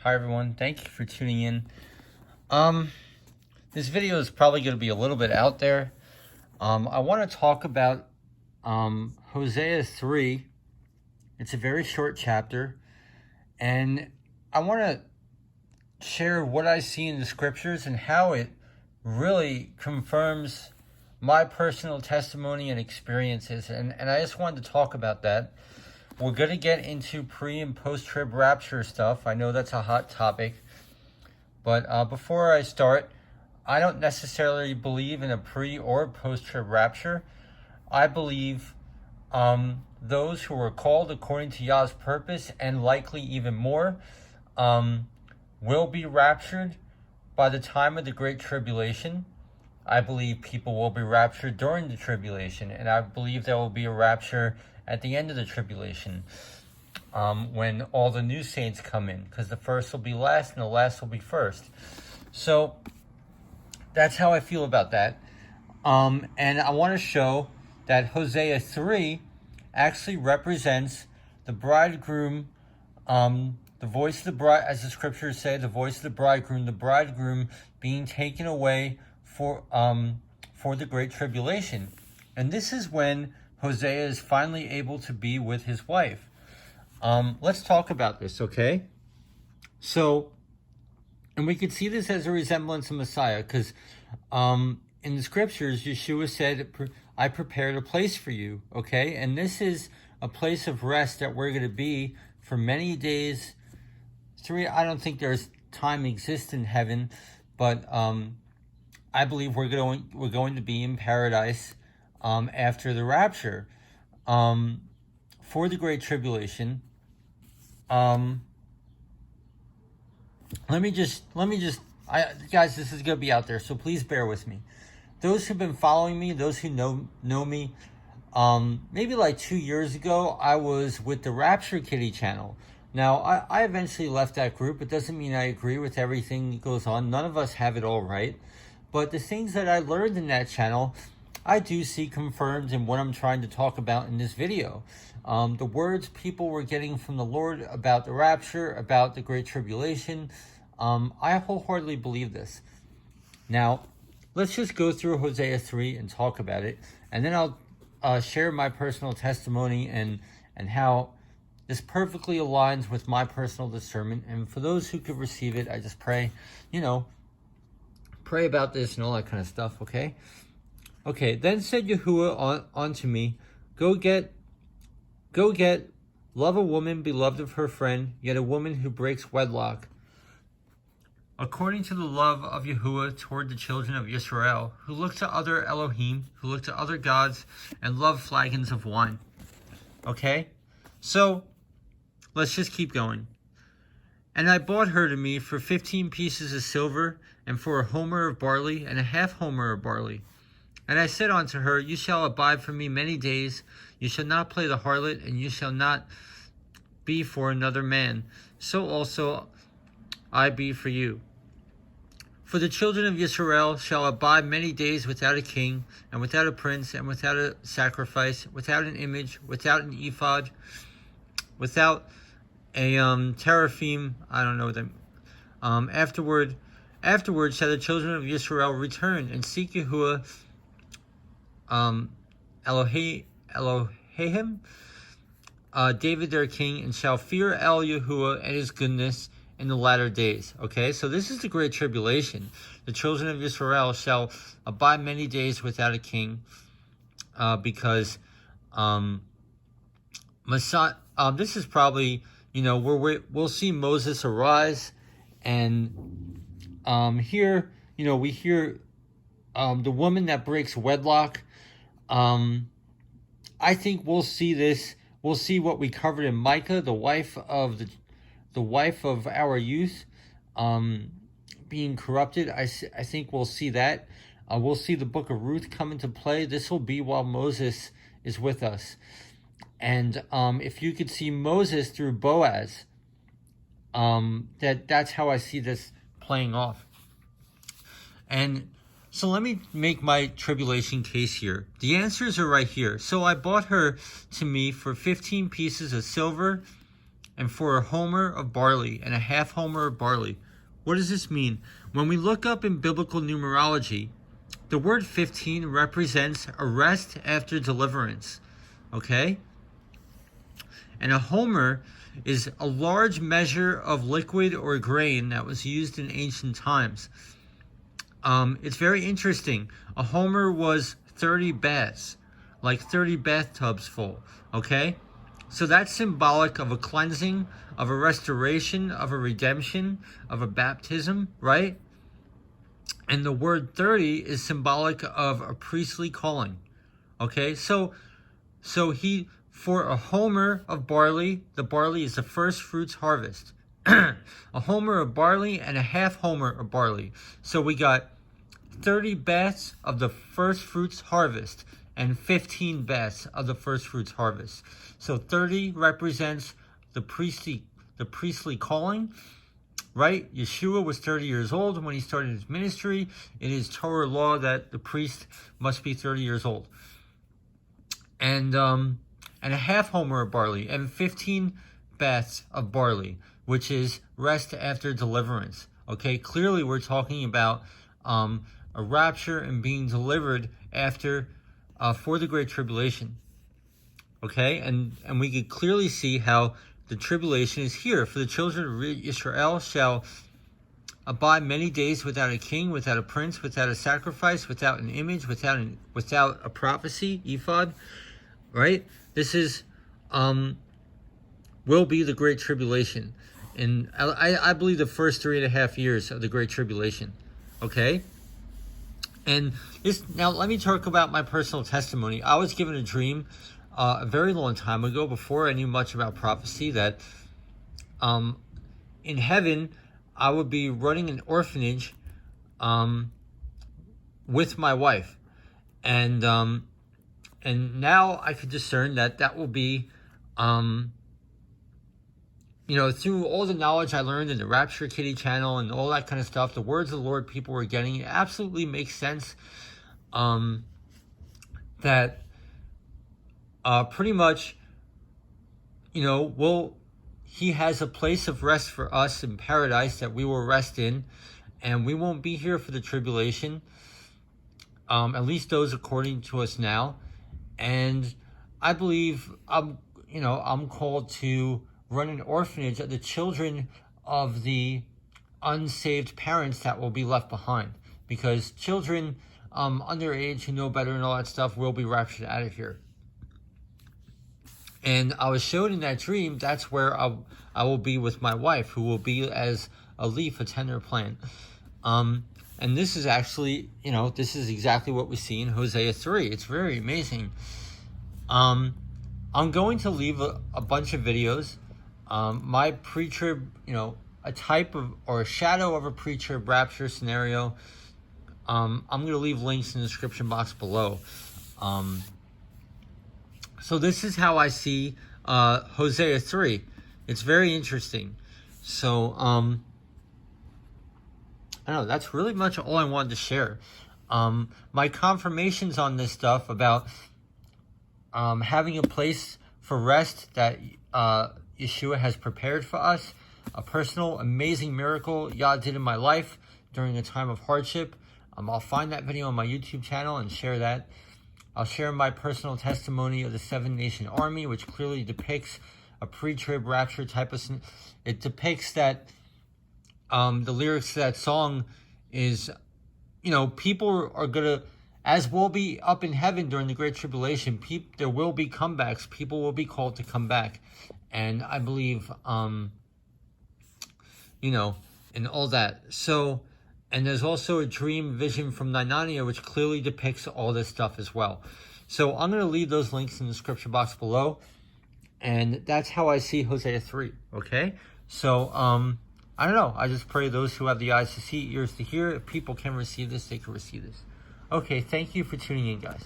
Hi everyone, thank you for tuning in. This video is probably going to be a little bit out there. I want to talk about Hosea 3. It's a very short chapter, and I want to share what I see in the scriptures and how it really confirms my personal testimony and experiences, and I just wanted to talk about that. We're going to get into pre- and post-trib rapture stuff. I know that's a hot topic. But before I start, I don't necessarily believe in a pre- or post-trib rapture. I believe those who are called according to Yah's purpose, and likely even more, will be raptured by the time of the Great Tribulation. I believe people will be raptured during the tribulation, and I believe there will be a rapture at the end of the tribulation, when all the new saints come in, because the first will be last and the last will be first. So that's how I feel about that. And I want to show that Hosea 3 actually represents the bridegroom, the voice of the bride, as the scriptures say, the voice of the bridegroom being taken away for the Great Tribulation. And this is when Hosea is finally able to be with his wife. Let's talk about this, okay? So, and we could see this as a resemblance of Messiah, because in the scriptures, Yeshua said, I prepared a place for you, okay? And this is a place of rest that we're going to be for many days. I don't think there's time exists in heaven, but I believe we're going to be in paradise after the rapture, for the Great Tribulation. Let me just, guys, this is going to be out there, so please bear with me. Those who've been following me, those who know me, maybe like 2 years ago, I was with the Rapture Kitty channel. Now, I eventually left that group. It doesn't mean I agree with everything that goes on. None of us have it all right. But the things that I learned in that channel, I do see confirmed in what I'm trying to talk about in this video. The words people were getting from the Lord about the rapture, about the Great Tribulation, I wholeheartedly believe this. Now, let's just go through Hosea 3 and talk about it, and then I'll share my personal testimony and how this perfectly aligns with my personal discernment. And for those who could receive it, I just pray, pray about this and all that kind of stuff, okay? Okay, then said Yahuwah unto me, Go get, love a woman beloved of her friend, yet a woman who breaks wedlock, according to the love of Yahuwah toward the children of Israel, who look to other Elohim, who look to other gods, and love flagons of wine. Okay? So, let's just keep going. And I bought her to me for 15 pieces of silver, and for a homer of barley, and a half homer of barley. And I said unto her, You shall abide for me many days, you shall not play the harlot, and you shall not be for another man. So also I be for you. For the children of Israel shall abide many days without a king, and without a prince, and without a sacrifice, without an image, without an ephod, without a teraphim. I don't know them. Afterward shall the children of Israel return and seek Yahuwah, Elohim, David their king, and shall fear El Yahuwah and his goodness in the latter days. Okay, so this is the Great Tribulation. The children of Israel shall abide many days without a king, because Messiah. This is probably, where we'll see Moses arise, and here, we hear the woman that breaks wedlock. I think we'll see this. We'll see what we covered in Micah, the wife of our youth, being corrupted. I think we'll see that. We'll see the book of Ruth come into play. This will be while Moses is with us. And if you could see Moses through Boaz, that's how I see this playing off. And so let me make my tribulation case here. The answers are right here. So I bought her to me for 15 pieces of silver, and for a homer of barley and a half homer of barley. What does this mean? When we look up in biblical numerology, the word 15 represents a rest after deliverance, okay? And a homer is a large measure of liquid or grain that was used in ancient times. It's very interesting. A homer was 30 baths, like 30 bathtubs full, okay? So that's symbolic of a cleansing, of a restoration, of a redemption, of a baptism, right? And the word 30 is symbolic of a priestly calling, okay? So for a homer of barley, the barley is the first fruits harvest. A homer of barley and a half homer of barley. So we got 30 baths of the first fruits harvest and 15 baths of the first fruits harvest. So 30 represents the priestly calling, right? Yeshua was 30 years old when he started his ministry. It is Torah law that the priest must be 30 years old. And a half homer of barley and 15 baths of barley, which is rest after deliverance. Okay, clearly we're talking about a rapture and being delivered after for the Great Tribulation. Okay, and we could clearly see how the tribulation is here. For the children of Israel shall abide many days without a king, without a prince, without a sacrifice, without an image, without a prophecy, ephod. Right? This is will be the Great Tribulation. And I believe the first 3.5 years of the Great Tribulation. Okay? And now let me talk about my personal testimony. I was given a dream a very long time ago, before I knew much about prophecy, that in heaven I would be running an orphanage with my wife. And now I could discern that will be through all the knowledge I learned in the Rapture Kitty channel and all that kind of stuff, the words of the Lord people were getting, it absolutely makes sense that pretty much, he has a place of rest for us in paradise that we will rest in, and we won't be here for the tribulation, at least those according to us now. And I believe I'm called to run an orphanage of the children of the unsaved parents that will be left behind, because children underage who know better and all that stuff will be raptured out of here. And I was showed in that dream that's where I will be with my wife, who will be as a leaf, a tender plant. And this is actually, this is exactly what we see in Hosea 3. It's very amazing. I'm going to leave a bunch of videos. My pre-trib, a type of, or a shadow of a pre-trib rapture scenario. I'm going to leave links in the description box below. So this is how I see Hosea 3. It's very interesting. So, I don't know, that's really much all I wanted to share. My confirmations on this stuff about having a place for rest that Yeshua has prepared for us, a personal, amazing miracle Yah did in my life during a time of hardship. I'll find that video on my YouTube channel and share that. I'll share my personal testimony of the 7-nation army, which clearly depicts a pre-trib rapture type of... It depicts that the lyrics to that song is, people are going to, as we'll be up in heaven during the Great Tribulation, there will be comebacks. People will be called to come back. And I believe, and all that. So... And there's also a dream vision from Narnia, which clearly depicts all this stuff as well. So I'm going to leave those links in the description box below. And that's how I see Hosea 3, okay? So, I don't know. I just pray those who have the eyes to see, ears to hear, if people can receive this, they can receive this. Okay, thank you for tuning in, guys.